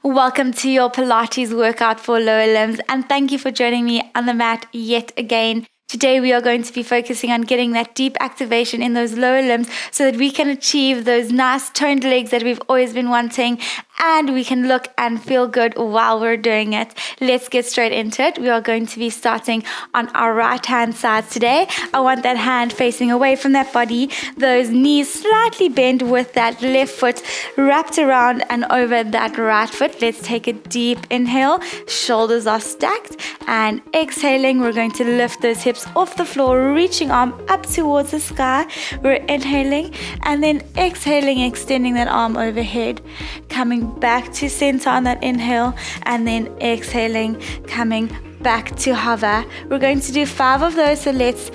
Welcome to your Pilates workout for lower limbs, and thank you for joining me on the mat yet again. Today we are going to be focusing on getting that deep activation in those lower limbs so that we can achieve those nice toned legs that we've always been wanting, and we can look and feel good while we're doing it. Let's get straight into it. We are going to be starting on our right hand side today. I want that hand facing away from that body, those knees slightly bent with that left foot wrapped around and over that right foot. Let's take a deep inhale, shoulders are stacked, and exhaling, we're going to lift those hips off the floor, reaching arm up towards the sky. We're inhaling and then exhaling, extending that arm overhead, coming back to center on that inhale, and then exhaling, coming back to hover. We're going to do 5 of those, so let's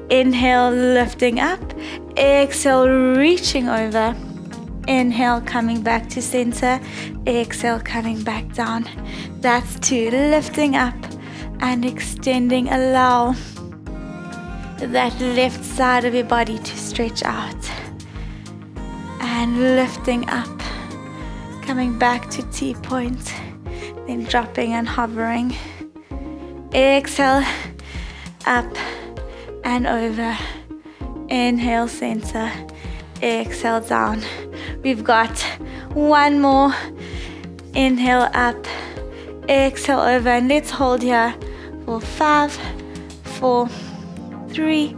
inhale, lifting up, exhale, reaching over, inhale, coming back to center, exhale, coming back down. That's 2, lifting up and extending. Allow that left side of your body to stretch out, and lifting up, coming back to T-point, then dropping and hovering. Exhale, up and over, inhale, center, exhale, down. We've got 1 more. Inhale, up, exhale, over, and let's hold here for 5, 4, 3,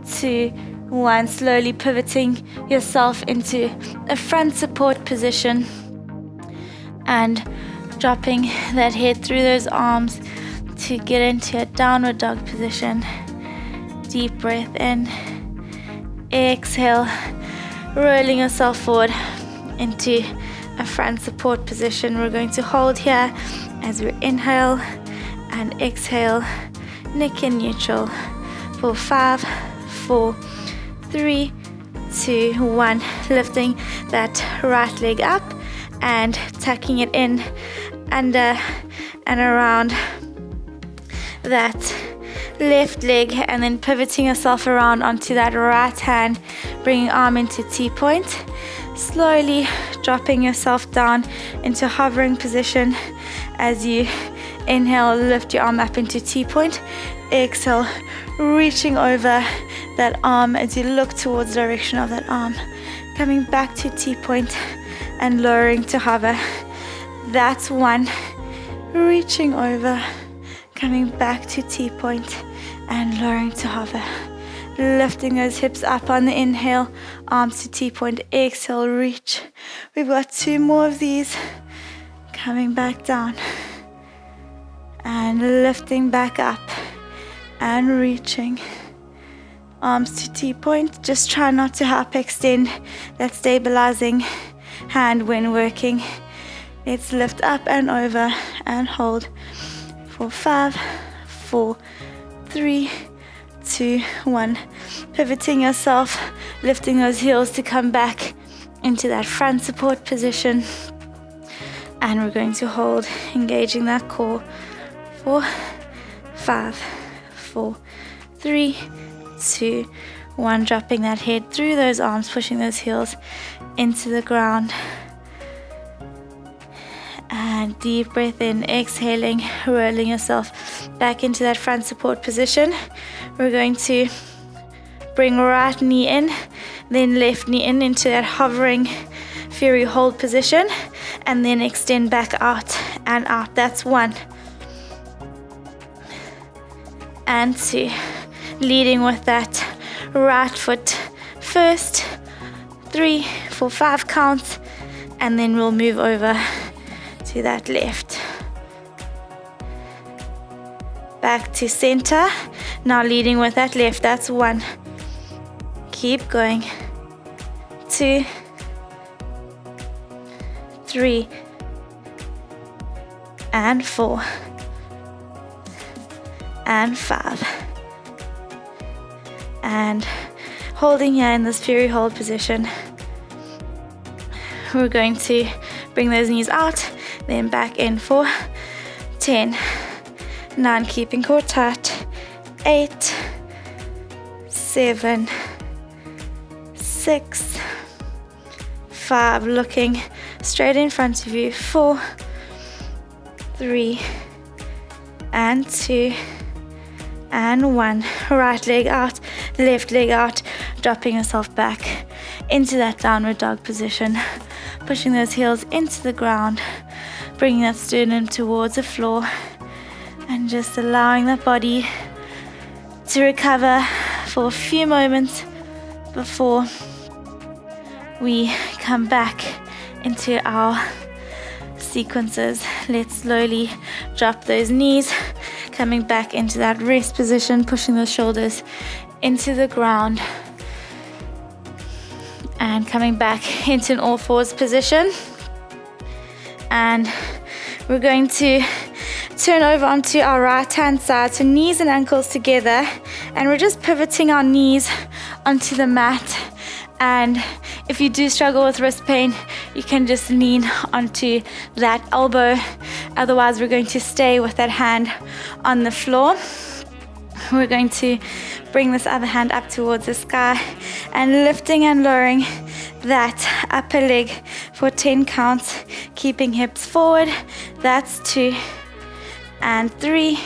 2, 1. Slowly pivoting yourself into a front support position and dropping that head through those arms to get into a downward dog position. Deep breath in, exhale, rolling yourself forward into a front support position. We're going to hold here as we inhale and exhale, neck in neutral for 5, 4, 3, 2, 1. Lifting that right leg up and tucking it in under and around that left leg, and then pivoting yourself around onto that right hand, bringing arm into T-point, slowly dropping yourself down into hovering position. As you inhale, lift your arm up into T-point, exhale, reaching over that arm as you look towards the direction of that arm, coming back to T-point and lowering to hover. That's 1. Reaching over, coming back to T-point and lowering to hover. Lifting those hips up on the inhale, arms to T-point, exhale, reach. We've got 2 more of these. Coming back down and lifting back up and reaching. Arms to T-point. Just try not to hyperextend that stabilizing hand when working. Let's lift up and over and hold for 5, 4, 3, 2, 1. Pivoting yourself, lifting those heels to come back into that front support position. And we're going to hold, engaging that core for 5, 4, 3, 2, 1. Dropping that head through those arms, pushing those heels into the ground. And deep breath in, exhaling, rolling yourself back into that front support position. We're going to bring right knee in, then left knee in into that hovering fury hold position, and then extend back out and out. That's 1 and 2. Leading with that right foot first, 3, 4, 5 counts, and then we'll move over to that left. Back to center. Now leading with that left. That's 1. Keep going. 2, 3, and 4, and 5. And holding here in this fury hold position. We're going to bring those knees out, then back in for 10, 9, keeping core tight, 8, 7, 6, 5, looking straight in front of you, 4, 3 and 2 and 1. Right leg out, left leg out, dropping yourself back into that downward dog position, pushing those heels into the ground, bringing that sternum towards the floor, and just allowing that body to recover for a few moments before we come back into our sequences. Let's slowly drop those knees, coming back into that rest position, pushing those shoulders into the ground, and coming back into an all fours position. And we're going to turn over onto our right hand side, so knees and ankles together, and we're just pivoting our knees onto the mat. And if you do struggle with wrist pain, you can just lean onto that elbow. Otherwise, we're going to stay with that hand on the floor. We're going to bring this other hand up towards the sky and lifting and lowering that upper leg for 10 counts, keeping hips forward. That's 2 and 3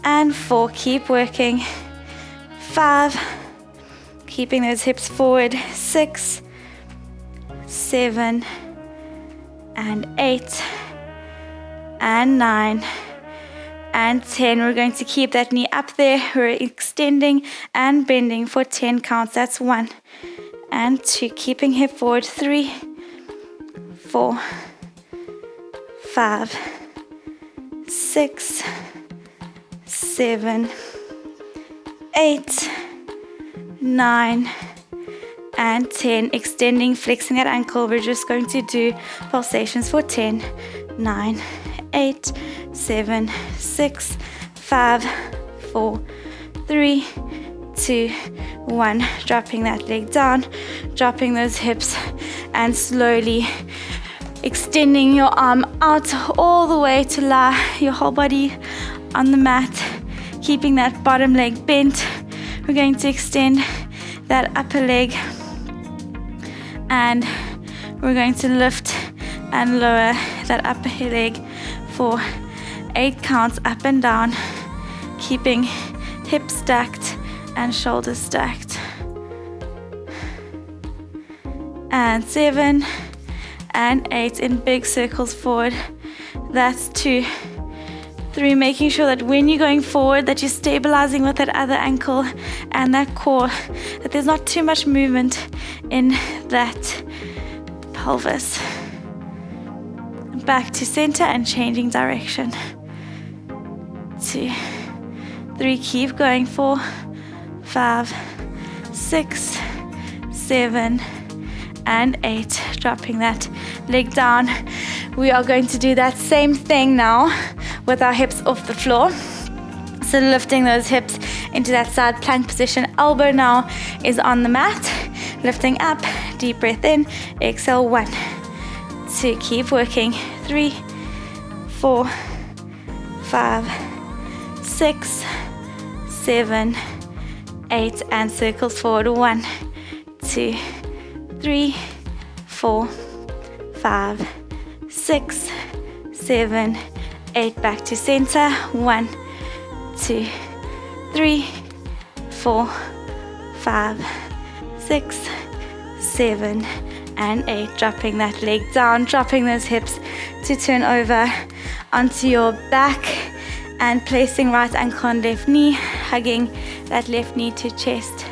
and 4. Keep working. 5, keeping those hips forward. 6, 7 and 8 and 9 and 10. We're going to keep that knee up there. We're extending and bending for 10 counts. That's 1 and 2. Keeping hip forward. 3, 4, 5, 6, 7, 8, 9 and 10. Extending, flexing that ankle. We're just going to do pulsations for 10, 9, 8, 7, 6, 5, 4, 3, 2, 1. Dropping that leg down, dropping those hips, and slowly extending your arm out all the way to lie your whole body on the mat, keeping that bottom leg bent. We're going to extend that upper leg, and we're going to lift and lower that upper leg for 8 counts up and down, keeping hips stacked and shoulders stacked. And 7 and 8 in big circles forward. That's 2, 3, making sure that when you're going forward that you're stabilizing with that other ankle and that core, that there's not too much movement in that pelvis. Back to center and changing direction. 2, 3, keep going. 4, 5, 6, 7 and 8. Dropping that leg down. We are going to do that same thing now with our hips off the floor. So lifting those hips into that side plank position. Elbow now is on the mat. Lifting up, deep breath in, exhale. 1, 2, keep working. 3, 4, 5, 6, 7, 8, and circles forward. 1, 2, 3, 4, 5, 6, 7, 8. Back to center. 1, 2, 3, 4, 5, 6, 7 and 8. Dropping that leg down, dropping those hips to turn over onto your back, and placing right ankle on left knee, hugging that left knee to chest.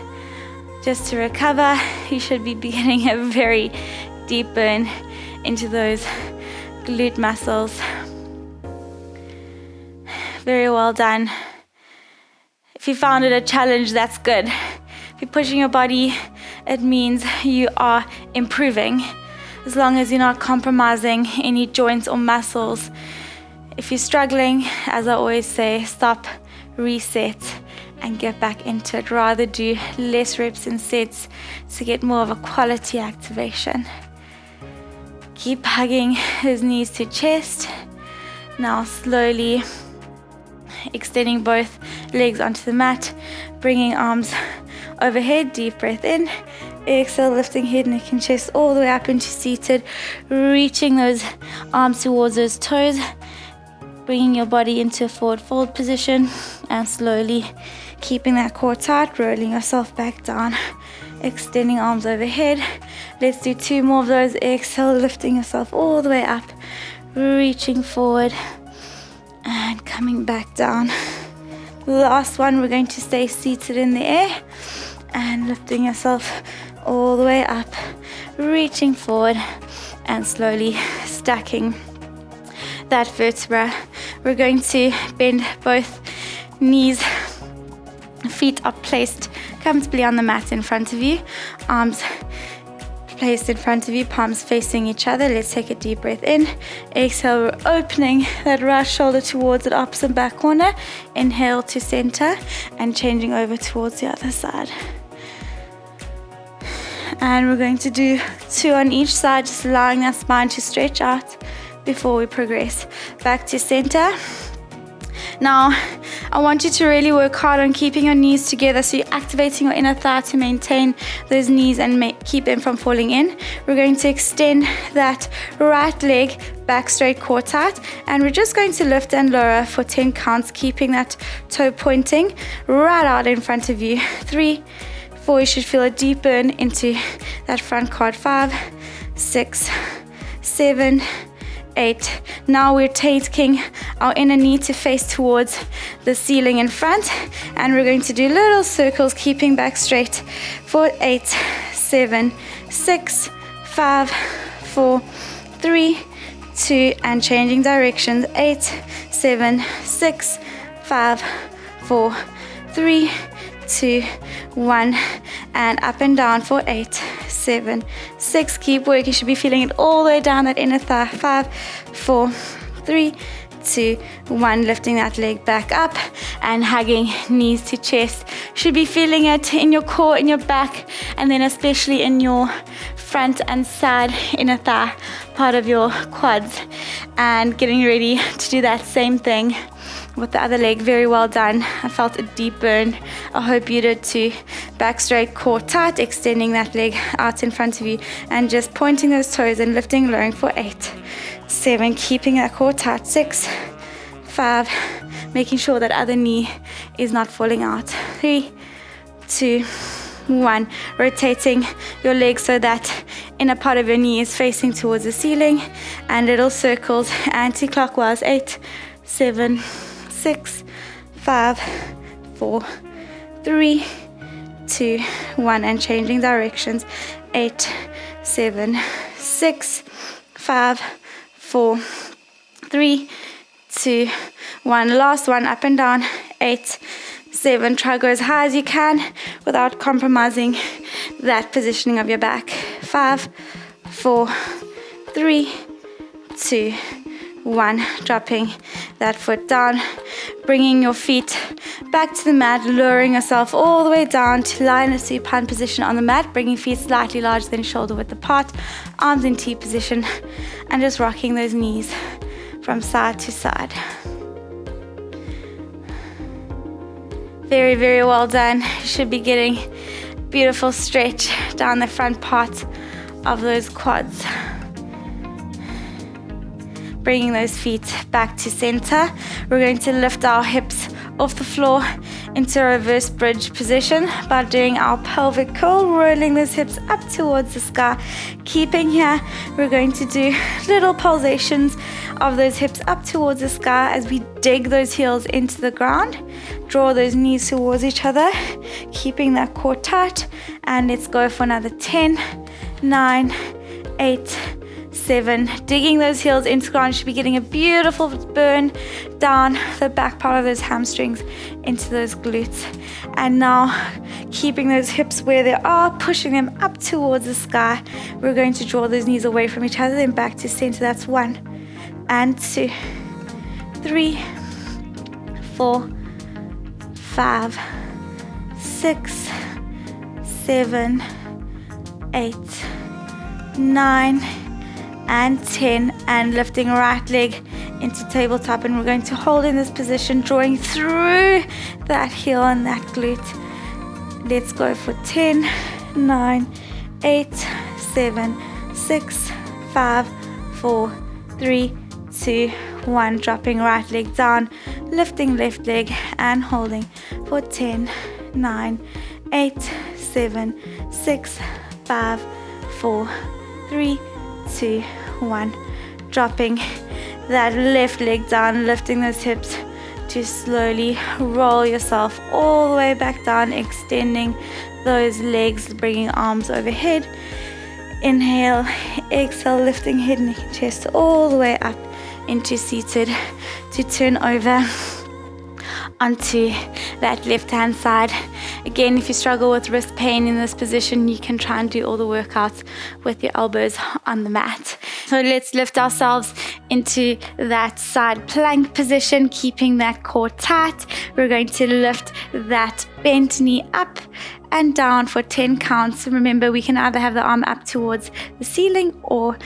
Just to recover, you should be getting a very deep burn into those glute muscles. Very well done. If you found it a challenge, that's good. If you're pushing your body, it means you are improving, as long as you're not compromising any joints or muscles. If you're struggling, as I always say, stop, reset, and get back into it. Rather do less reps and sets to get more of a quality activation. Keep hugging those knees to chest. Now slowly extending both legs onto the mat, bringing arms overhead, deep breath in, exhale, lifting head, neck and chest all the way up into seated, reaching those arms towards those toes, bringing your body into a forward fold position and slowly keeping that core tight, rolling yourself back down, extending arms overhead. Let's do 2 more of those. Exhale, lifting yourself all the way up, reaching forward and coming back down. Last one, we're going to stay seated in the air and lifting yourself all the way up, reaching forward and slowly stacking that vertebra. We're going to bend both knees. Feet are placed comfortably on the mat in front of you. Arms placed in front of you, palms facing each other. Let's take a deep breath in. Exhale, we're opening that right shoulder towards the opposite back corner. Inhale to center and changing over towards the other side. And we're going to do 2 on each side, just allowing that spine to stretch out before we progress. Back to center. Now, I want you to really work hard on keeping your knees together, so you're activating your inner thigh to maintain those knees and keep them from falling in. We're going to extend that right leg back straight, core tight, and we're just going to lift and lower for 10 counts, keeping that toe pointing right out in front of you. 3, 4, you should feel a deep burn into that front quad. 5, 6, 7, 8. Now we're taking our inner knee to face towards the ceiling in front, and we're going to do little circles, keeping back straight for 8, 7, 6, 5, 4, 3, 2, and changing directions. 8, 7, 6, 5, 4, 3, 2, 1, and up and down for 8, 7, 6. Keep working. You should be feeling it all the way down that inner thigh. 5, 4, 3, 2, 1. Lifting that leg back up and hugging knees to chest. Should be feeling it in your core, in your back, and then especially in your front and side inner thigh part of your quads. And getting ready to do that same thing with the other leg. Very well done. I felt a deep burn. I hope you did too. Back straight, core tight, extending that leg out in front of you and just pointing those toes and lifting, lowering for 8, 7, keeping that core tight. 6, 5, making sure that other knee is not falling out. 3, 2, 1, rotating your legs so that inner part of your knee is facing towards the ceiling, and little circles anti-clockwise. 8, 7, 6, 5, 4, 3, 2, 1, and changing directions. 8, 7, 6, 5, 4, 3, 2, 1. Last one, up and down. 8, 7. Try go as high as you can without compromising that positioning of your back. 5, 4, 3, 2, 1. Dropping that foot down, bringing your feet back to the mat, lowering yourself all the way down to lioness supine position on the mat, bringing feet slightly larger than shoulder width apart, arms in T position, and just rocking those knees from side to side. Very, very well done. You should be getting beautiful stretch down the front part of those quads. Bringing those feet back to center. We're going to lift our hips off the floor into a reverse bridge position by doing our pelvic curl, rolling those hips up towards the sky. Keeping here, we're going to do little pulsations of those hips up towards the sky as we dig those heels into the ground. Draw those knees towards each other, keeping that core tight. And let's go for another 10, 9, 8, 7. Digging those heels into the ground. You should be getting a beautiful burn down the back part of those hamstrings into those glutes. And now keeping those hips where they are, pushing them up towards the sky. We're going to draw those knees away from each other, then back to center. That's 1 and 2, 3, 4, 5, 6, 7, 8, 9, and 10, and lifting right leg into tabletop, and we're going to hold in this position, drawing through that heel and that glute. Let's go for 10, 9, 8, 7, 6, 5, 4, 3, 2, 1. Dropping right leg down, lifting left leg and holding for 10, 9, 8, 7, 6, 5, 4, 3, 2, 1. Dropping that left leg down, lifting those hips to slowly roll yourself all the way back down, extending those legs, bringing arms overhead. Inhale, exhale, lifting head, neck, and chest all the way up into seated to turn over onto that left hand side. Again, if you struggle with wrist pain in this position, you can try and do all the workouts with your elbows on the mat. So let's lift ourselves into that side plank position, keeping that core tight. We're going to lift that bent knee up and down for 10 counts. Remember, we can either have the arm up towards the ceiling or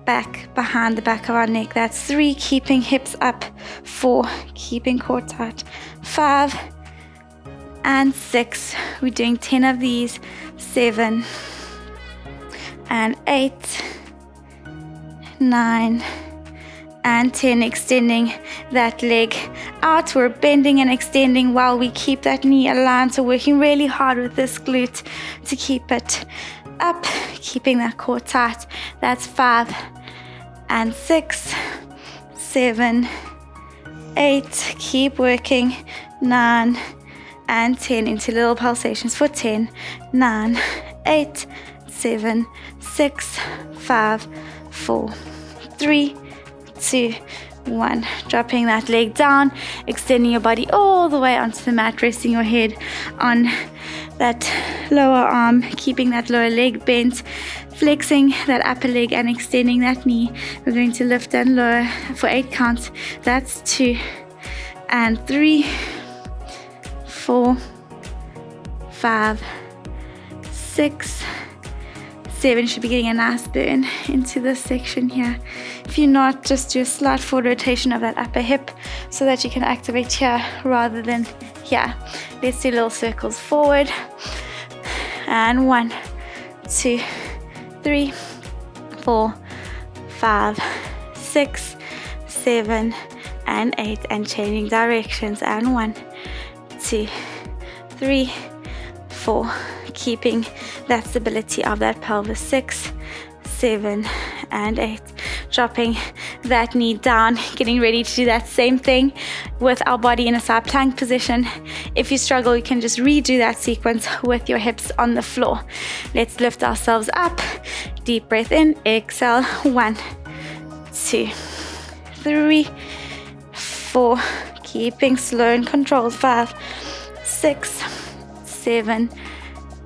back behind the back of our neck. That's 3, keeping hips up. 4, keeping core tight. 5 and 6. We're doing 10 of these. 7 and 8, 9 and 10. Extending that leg out. We're bending and extending while we keep that knee aligned. So working really hard with this glute to keep it up, keeping that core tight. That's 5 and 6, 7, 8. Keep working. 9 and 10 into little pulsations for 10, 9, 8, 7, 6, 5, 4, 3, 2, 1. Dropping that leg down, extending your body all the way onto the mat, resting your head on that lower arm, keeping that lower leg bent, flexing that upper leg and extending that knee. We're going to lift and lower for 8 counts. That's 2 and 3, 4, 5, 6, 7. Should be getting a nice burn into this section here. If you're not, just do a slight forward rotation of that upper hip so that you can activate here rather than here. Let's do little circles forward. And 1, 2, 3, 4, 5, 6, 7, and 8. And changing directions. And 1, 2, 3, 4. Keeping that stability of that pelvis. 6, 7, and 8. Dropping that knee down, getting ready to do that same thing with our body in a side plank position. If you struggle, you can just redo that sequence with your hips on the floor. Let's lift ourselves up. Deep breath in, exhale. 1, 2, 3, 4. Keeping slow and controlled. 5, 6, 7,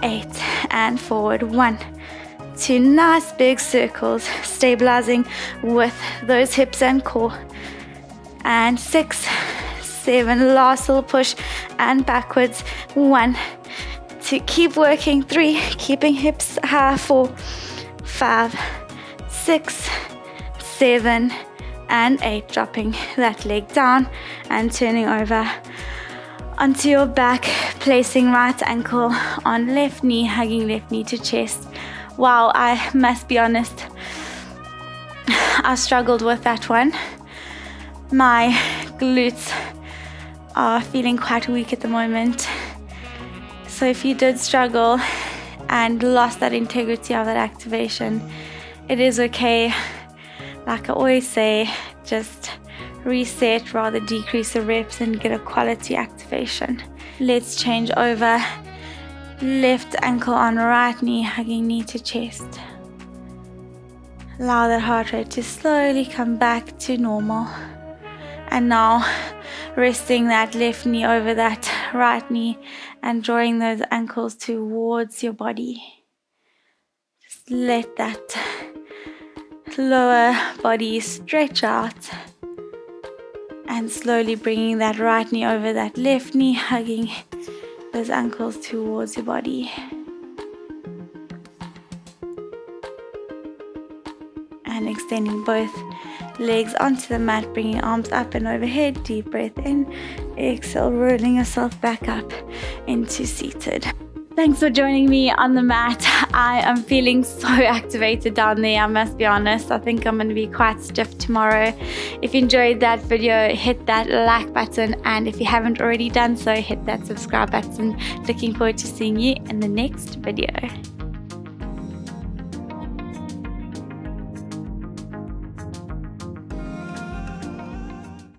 8. And forward. 1, 2. Nice big circles, stabilizing with those hips and core. And 6, 7. Last little push and backwards. 1, 2. Keep working. 3. Keeping hips high. 4, 5, 6, 7, and 8. Dropping that leg down and turning over onto your back, placing right ankle on left knee, hugging left knee to chest. Wow, I must be honest, I struggled with that one. My glutes are feeling quite weak at the moment. So if you did struggle and lost that integrity of that activation, it is okay. Like I always say, just reset, rather decrease the reps and get a quality activation. Let's change over. Left ankle on right knee, hugging knee to chest. Allow that heart rate to slowly come back to normal. And now resting that left knee over that right knee and drawing those ankles towards your body. Just let that lower body stretch out. And slowly bringing that right knee over that left knee, hugging those ankles towards your body. And extending both legs onto the mat, bringing arms up and overhead. Deep breath in, exhale, rolling yourself back up into seated. thanks for joining me on the mat. I am feeling so activated down there, I must be honest. I think I'm going to be quite stiff tomorrow. If you enjoyed that video, hit that like button, and if you haven't already done so, hit that subscribe button. Looking forward to seeing you in the next video.